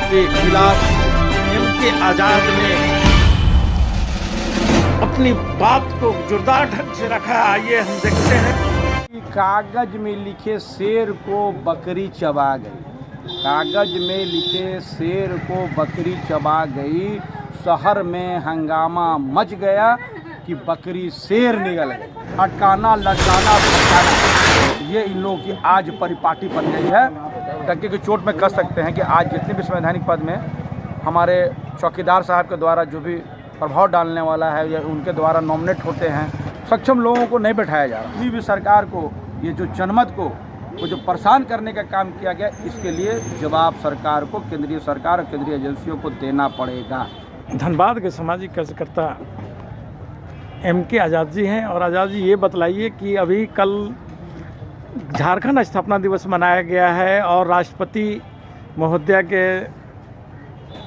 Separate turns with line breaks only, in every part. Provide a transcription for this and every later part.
के खिलाफ एमके आजाद ने अपनी बात को जोरदार ढंग से रखा। आइए हम देखते हैं।
कागज में लिखे शेर को बकरी चबा गई, कागज में लिखे शेर को बकरी चबा गई। शहर में हंगामा मच गया कि बकरी शेर निकल गई। अटकाना लटकाना फटकाना, ये इन लोगों की आज परिपाटी बन गई है। डंके की चोट में कह सकते हैं कि आज जितने भी संवैधानिक पद में हमारे चौकीदार साहब के द्वारा जो भी प्रभाव डालने वाला है या उनके द्वारा नॉमिनेट होते हैं, सक्षम लोगों को नहीं बैठाया जा रहा। अभी भी सरकार को ये जो जनमत को वो जो परेशान करने का काम किया गया, इसके लिए जवाब सरकार को, केंद्रीय सरकार और केंद्रीय एजेंसियों को देना पड़ेगा।
धनबाद के सामाजिक कार्यकर्ता एमके आज़ाद जी हैं। और आज़ाद जी, ये बतलाइए कि अभी कल झारखंड स्थापना दिवस मनाया गया है और राष्ट्रपति महोदया के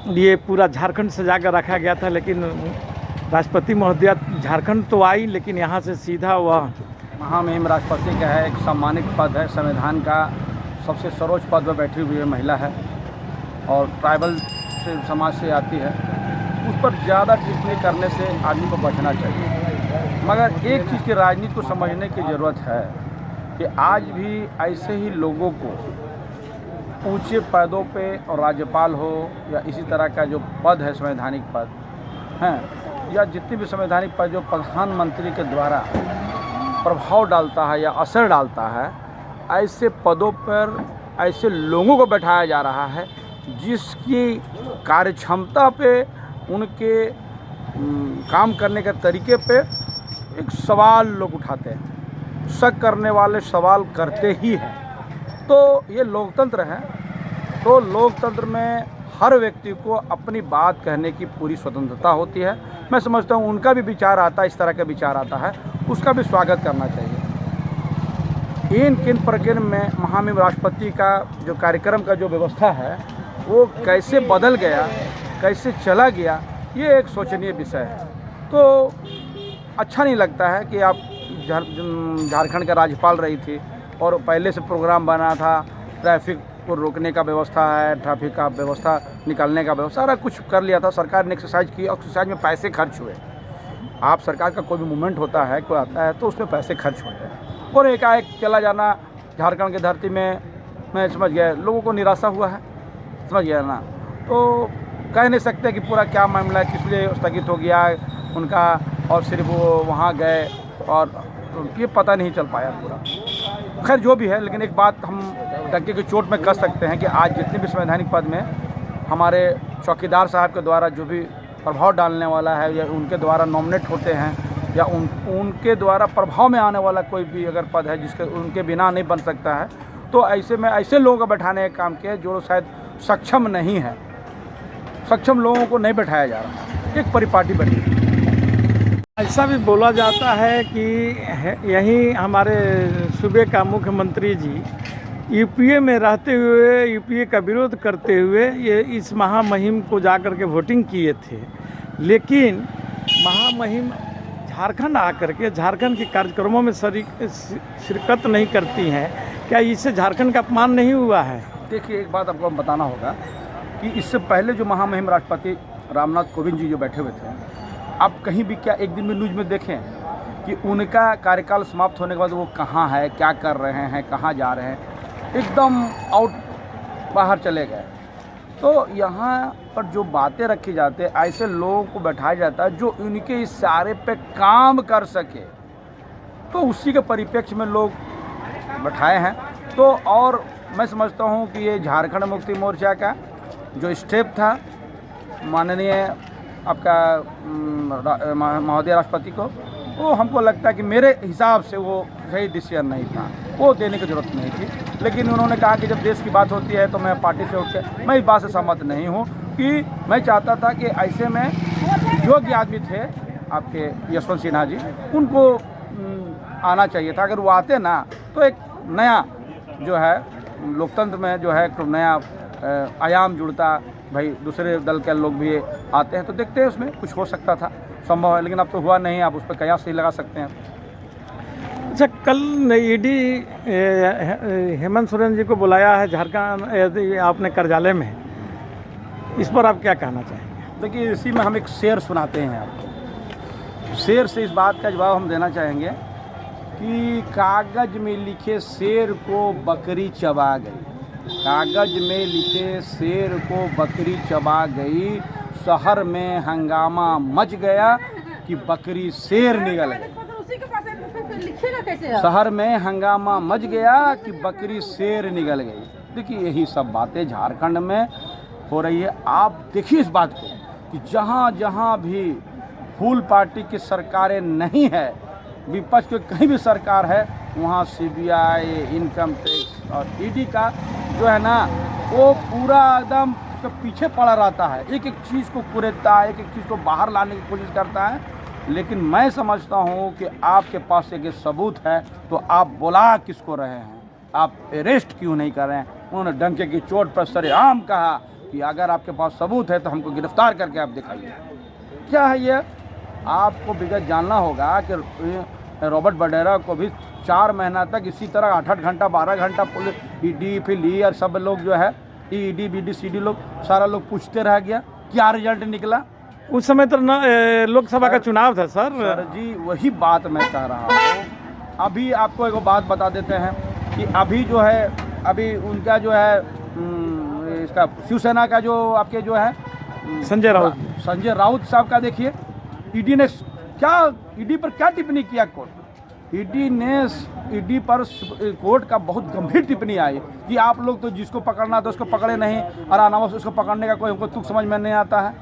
लिए पूरा झारखंड सजा कर रखा गया था, लेकिन राष्ट्रपति महोदया झारखंड तो आई, लेकिन यहाँ से सीधा वह
महामहिम राष्ट्रपति का है, एक सम्मानित पद है, संविधान का सबसे सर्वोच्च पद पर बैठी हुई महिला है और ट्राइबल से समाज से आती है। उस पर ज़्यादा टिप्पणी करने से आदमी को बचना चाहिए। मगर एक चीज़ की राजनीति को समझने की ज़रूरत है कि आज भी ऐसे ही लोगों को ऊंचे पदों पे, और राज्यपाल हो या इसी तरह का जो पद है संवैधानिक पद हैं, या जितने भी संवैधानिक पद जो प्रधानमंत्री के द्वारा प्रभाव डालता है या असर डालता है, ऐसे पदों पर ऐसे लोगों को बैठाया जा रहा है जिसकी कार्यक्षमता पे, उनके काम करने के तरीके पे एक सवाल लोग उठाते हैं। शक करने वाले सवाल करते ही हैं। तो ये लोकतंत्र है, तो लोकतंत्र में हर व्यक्ति को अपनी बात कहने की पूरी स्वतंत्रता होती है। मैं समझता हूँ उनका भी विचार आता है, इस तरह का विचार आता है, उसका भी स्वागत करना चाहिए। इन किन प्रकार में महामहिम राष्ट्रपति का जो कार्यक्रम का जो व्यवस्था है वो कैसे बदल गया, कैसे चला गया, ये एक शोचनीय विषय है। तो अच्छा नहीं लगता है कि आप झारखंड का राज्यपाल रही थी और पहले से प्रोग्राम बना था, ट्रैफिक को रोकने का व्यवस्था है, ट्रैफिक का व्यवस्था निकालने का व्यवस्था, सारा कुछ कर लिया था। सरकार ने एक्सरसाइज की, एक्सरसाइज में पैसे खर्च हुए। आप सरकार का कोई भी मूवमेंट होता है, कोई आता है तो उसमें पैसे खर्च होते हैं, और एकाएक चला जाना झारखंड की धरती में, मैं समझ गया लोगों को निराशा हुआ है, समझ गया ना। तो कह नहीं सकते कि पूरा क्या मामला है, किस लिए स्थगित हो गया उनका, और सिर्फ वो वहाँ गए और ये पता नहीं चल पाया पूरा। खैर जो भी है, लेकिन एक बात हम डंके की चोट में कह सकते हैं कि आज जितने भी संवैधानिक पद में हमारे चौकीदार साहब के द्वारा जो भी प्रभाव डालने वाला है या उनके द्वारा नॉमिनेट होते हैं, या उनके द्वारा प्रभाव में आने वाला कोई भी अगर पद है जिसके उनके बिना नहीं बन सकता है, तो ऐसे में ऐसे लोगों को बैठाने का काम किया जो शायद सक्षम नहीं है। सक्षम लोगों को नहीं बैठाया जा रहा, एक परिपाटी बनी।
ऐसा भी बोला जाता है कि यहीं हमारे सूबे का मुख्यमंत्री जी यूपीए में रहते हुए, यूपीए का विरोध करते हुए ये इस महामहिम को जाकर के वोटिंग किए थे, लेकिन महामहिम झारखंड आकर के झारखंड के कार्यक्रमों में शिरकत नहीं करती हैं। क्या इससे झारखंड का अपमान नहीं हुआ है?
देखिए, एक बात आपको बताना होगा कि इससे पहले जो महामहिम राष्ट्रपति रामनाथ कोविंद जी जो बैठे हुए थे, आप कहीं भी क्या एक दिन में न्यूज़ में देखें कि उनका कार्यकाल समाप्त होने के बाद वो कहाँ है, क्या कर रहे हैं, कहाँ जा रहे हैं, एकदम आउट बाहर चले गए। तो यहाँ पर जो बातें रखी जाती है, ऐसे लोगों को बैठाया जाता है जो उनके इशारे पे काम कर सके, तो उसी के परिप्रेक्ष्य में लोग बैठाए हैं। तो और मैं समझता हूँ कि ये झारखंड मुक्ति मोर्चा का जो स्टेप था माननीय आपका महोदय राष्ट्रपति को, वो हमको लगता है कि मेरे हिसाब से वो सही डिसीजन नहीं था, वो देने की ज़रूरत नहीं थी। लेकिन उन्होंने कहा कि जब देश की बात होती है तो मैं पार्टी से उठ के, मैं इस बात से सहमत नहीं हूँ कि मैं चाहता था कि ऐसे में योग्य आदमी थे आपके यशवंत सिन्हा जी, उनको आना चाहिए था। अगर वो आते ना तो एक नया जो है लोकतंत्र में जो है एक नया आयाम जुड़ता। भाई दूसरे दल के लोग भी आते हैं तो देखते हैं उसमें कुछ हो सकता था, संभव है, लेकिन अब तो हुआ नहीं। आप उस पर कयास ही लगा सकते हैं।
अच्छा, कल ईडी हेमंत सोरेन जी को बुलाया है झारखंड आपने कार्यालय में, इस पर आप क्या कहना चाहेंगे?
देखिए, इसी में हम एक शेर सुनाते हैं आपको। शेर से इस बात का जवाब हम देना चाहेंगे कि कागज में लिखे शेर को बकरी चबा गई। कागज में लिखे शेर को बकरी चबा गई, शहर में हंगामा मच गया कि बकरी शेर निकल गई। शहर में हंगामा मच गया कि बकरी शेर निकल गई। देखिए, यही सब बातें झारखंड में हो रही है। आप देखिए इस बात को कि जहाँ जहाँ भी फूल पार्टी की सरकारें नहीं है, विपक्ष की कहीं भी सरकार है, वहाँ सीबीआई, इनकम टैक्स और ईडी का जो है ना, वो पूरा एकदम उसके पीछे पड़ा रहता है। एक एक चीज़ को कुरेदता है, एक एक चीज़ को बाहर लाने की कोशिश करता है। लेकिन मैं समझता हूँ कि आपके पास एक सबूत है तो आप बुला किसको रहे हैं, आप अरेस्ट क्यों नहीं कर रहे हैं? उन्होंने डंके की चोट पर सरेआम कहा कि अगर आपके पास सबूत है तो हमको गिरफ्तार करके आप दिखाइए। क्या है ये? आपको विगत जानना होगा कि रॉबर्ट वड्रा को भी 4 महीना तक इसी तरह 8-8 घंटा 12 घंटा पुलिस ईडी फिर और सब लोग जो है ईडी बीडी सीडी लोग सारा लोग पूछते रह गया। क्या रिजल्ट निकला?
उस समय तो लोकसभा का चुनाव था सर
जी, वही बात मैं कह रहा हूँ। अभी आपको एक बात बता देते हैं कि अभी जो है, अभी उनका जो है इसका शिवसेना का जो आपके जो है
संजय राउत
साहब का देखिए, ईडी ने क्या, ईडी पर क्या टिप्पणी किया कोर्ट? ईडी पर कोर्ट का बहुत गंभीर टिप्पणी आई कि आप लोग तो जिसको पकड़ना था उसको पकड़े नहीं, और अनावश्यक उसको पकड़ने का कोई हमको तुक समझ में नहीं आता है।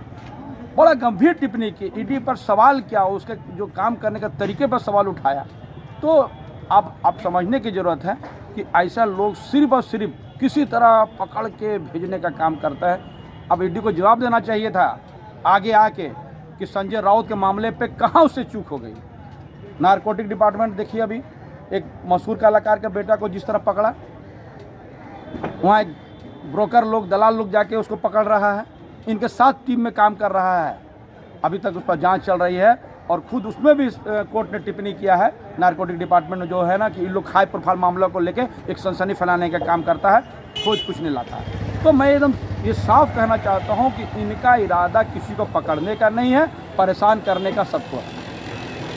बड़ा गंभीर टिप्पणी की। ईडी पर सवाल किया, उसके जो काम करने का तरीके पर सवाल उठाया। तो अब आप समझने की ज़रूरत है कि ऐसा लोग सिर्फ और सिर्फ किसी तरह पकड़ के भेजने का काम करता है। अब ईडी को जवाब देना चाहिए था आगे आके कि संजय राउत के मामले पे कहाँ उससे चूक हो गई। नारकोटिक डिपार्टमेंट देखिए, अभी एक मशहूर कलाकार के बेटा को जिस तरह पकड़ा, वहाँ एक ब्रोकर लोग, दलाल लोग जाके उसको पकड़ रहा है, इनके साथ टीम में काम कर रहा है। अभी तक उस पर जांच चल रही है और खुद उसमें भी कोर्ट ने टिप्पणी किया है, नारकोटिक डिपार्टमेंट में जो है ना, कि इन लोग हाई प्रोफाइल मामलों को लेके एक सनसनी फैलाने का काम करता है, खोज कुछ नहीं लाता है। तो मैं एकदम ये साफ कहना चाहता हूँ कि इनका इरादा किसी को पकड़ने का नहीं है, परेशान करने का सबको है।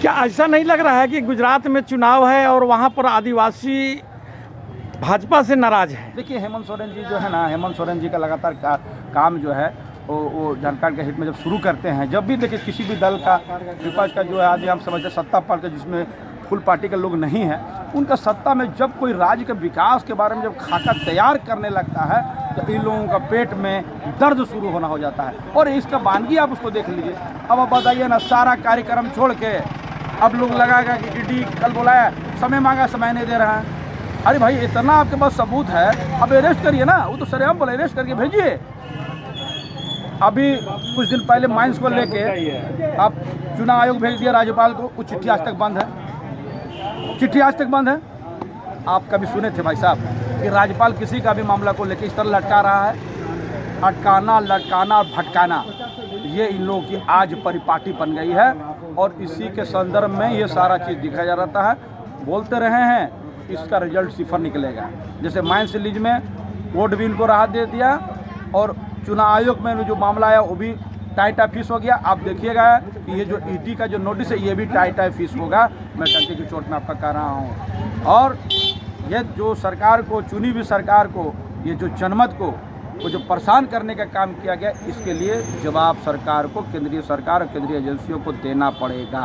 क्या ऐसा नहीं लग रहा है कि गुजरात में चुनाव है और वहाँ पर आदिवासी भाजपा से नाराज है? देखिए, हेमंत सोरेन जी जो है ना, हेमंत सोरेन जी का लगातार काम जो है वो झारखंड के हित में जब शुरू करते हैं, जब भी देखिए किसी भी दल का, विपक्ष का जो है, आज हम समझते सत्ता पार्टी का जिसमें फुल पार्टी के लोग नहीं हैं, उनका सत्ता में जब कोई राज्य के विकास के बारे में जब खाका तैयार करने लगता है तो इन लोगों का पेट में दर्द शुरू होना हो जाता है। और इसका वानगी आप उसको देख लीजिए। अब आप बताइए ना, सारा कार्यक्रम छोड़ के अब लोग लगाएगा कि ईडी कल बुलाया, समय मांगा, समय नहीं दे रहा है। अरे भाई, इतना आपके पास सबूत है, अब अरेस्ट करिए ना। वो तो सरेआम बोला, अरेस्ट करके भेजिए। अभी कुछ दिन पहले माइंस को लेके आप चुनाव आयोग भेज दिया राज्यपाल को, वो चिट्ठी आज तक बंद है। चिट्ठी आज तक बंद है। आप कभी सुने थे भाई साहब कि राज्यपाल किसी का भी मामला को लेके इस तरह लटका रहा है? अटकाना, लटकाना और भटकाना, ये इन लोगों की आज परिपाटी बन गई है। और इसी के संदर्भ में ये सारा चीज़ दिखाया जा रहा है। बोलते रहे हैं इसका रिजल्ट सिफर निकलेगा। जैसे माइंस रिलीज में कोर्ट भी इनको राहत दे दिया और चुनाव आयोग में जो मामला आया वो भी टाइट फीस हो गया। आप देखिएगा कि ये जो ईडी का जो नोटिस है ये भी टाइट फीस होगा। मैं डंके की चोट में आपका कह रहा हूँ। और ये जो सरकार को, चुनी हुई सरकार को, ये जो जनमत को वो जो परेशान करने का काम किया गया, इसके लिए जवाब सरकार को, केंद्रीय सरकार और केंद्रीय एजेंसियों को देना पड़ेगा।